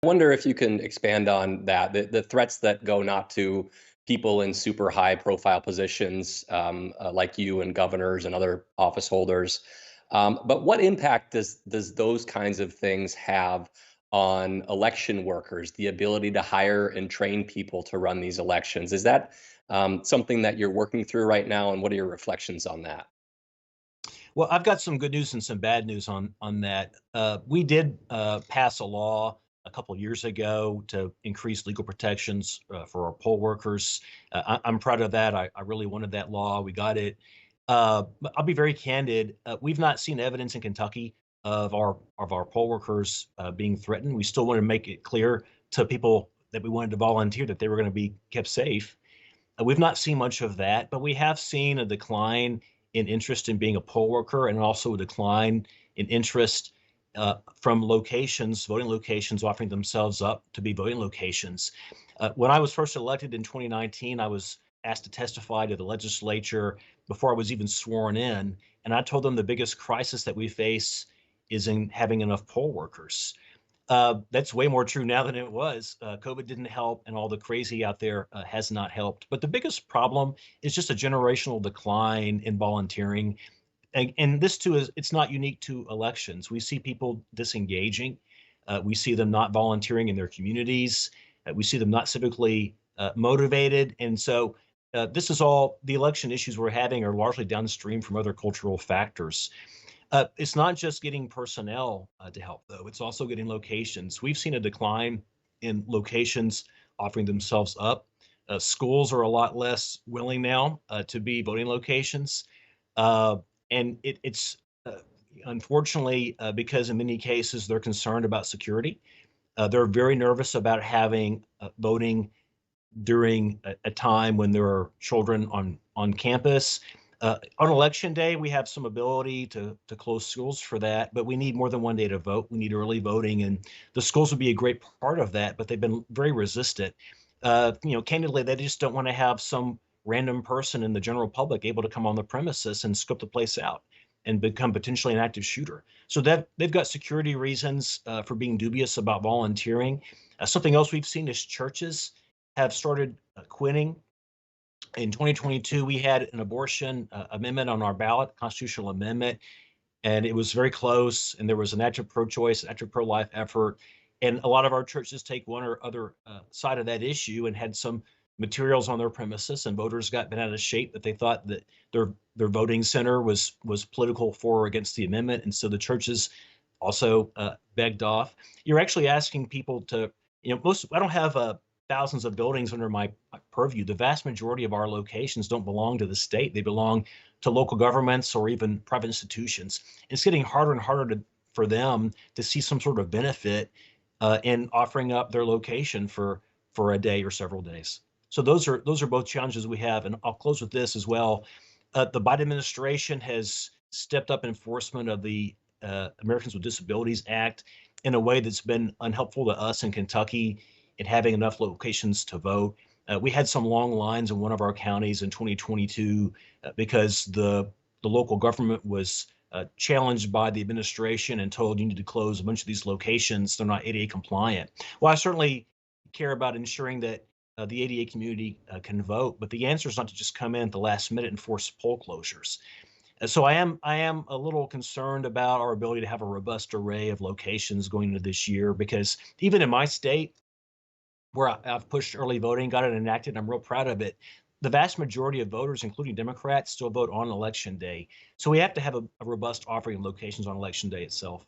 I wonder if you can expand on that, the threats that go not to people in super high profile positions like you and governors and other office holders. But what impact does those kinds of things have on election workers, the ability to hire and train people to run these elections? Is that something that you're working through right now? And what are your reflections on that? Well, I've got some good news and some bad news on that. We did pass a law a couple years ago to increase legal protections for our poll workers. I'm proud of that. I really wanted that law. We got it. But I'll be very candid. We've not seen evidence in Kentucky of our poll workers being threatened. We still want to make it clear to people that we wanted to volunteer that they were going to be kept safe. We've not seen much of that, but we have seen a decline in interest in being a poll worker and also a decline in interest from locations, voting locations, offering themselves up to be voting locations. When I was first elected in 2019, I was asked to testify to the legislature before I was even sworn in. And I told them the biggest crisis that we face is in having enough poll workers. That's way more true now than it was. COVID didn't help, and all the crazy out there has not helped. But the biggest problem is just a generational decline in volunteering. And this too is it's not unique to elections. We see people disengaging. We see them not volunteering in their communities. We see them not civically motivated. And so this is all the election issues we're having are largely downstream from other cultural factors. It's not just getting personnel to help, though. It's also getting locations. We've seen a decline in locations offering themselves up. Schools are a lot less willing now to be voting locations. Uh, and it's unfortunately because in many cases they're concerned about security. They're very nervous about having voting during a time when there are children on campus. On election day, we have some ability to close schools for that, but we need more than one day to vote. We need early voting, and the schools would be a great part of that, but they've been very resistant. Candidly, they just don't want to have some random person in the general public able to come on the premises and scope the place out and become potentially an active shooter. So that they've got security reasons for being dubious about volunteering. Something else we've seen is churches have started quitting. In 2022, we had an abortion amendment on our ballot, constitutional amendment, and it was very close. And there was an active pro-choice, active pro-life effort, and a lot of our churches take one or other side of that issue and had some materials on their premises, and voters got bent out of shape that they thought that their voting center was political for or against the amendment, and so the churches also begged off. You're actually asking people to, most I don't have thousands of buildings under my purview. The vast majority of our locations don't belong to the state. They belong to local governments or even private institutions. It's getting harder and harder for them to see some sort of benefit in offering up their location for a day or several days. So those are both challenges we have. And I'll close with this as well. The Biden administration has stepped up enforcement of the Americans with Disabilities Act in a way that's been unhelpful to us in Kentucky in having enough locations to vote. We had some long lines in one of our counties in 2022 because the local government was challenged by the administration and told you need to close a bunch of these locations. They're not ADA compliant. Well, I certainly care about ensuring that the ADA community can vote, but the answer is not to just come in at the last minute and force poll closures. So I am a little concerned about our ability to have a robust array of locations going into this year, because even in my state, where I've pushed early voting, got it enacted, I'm real proud of it. The vast majority of voters, including Democrats, still vote on election day. So we have to have a robust offering of locations on election day itself.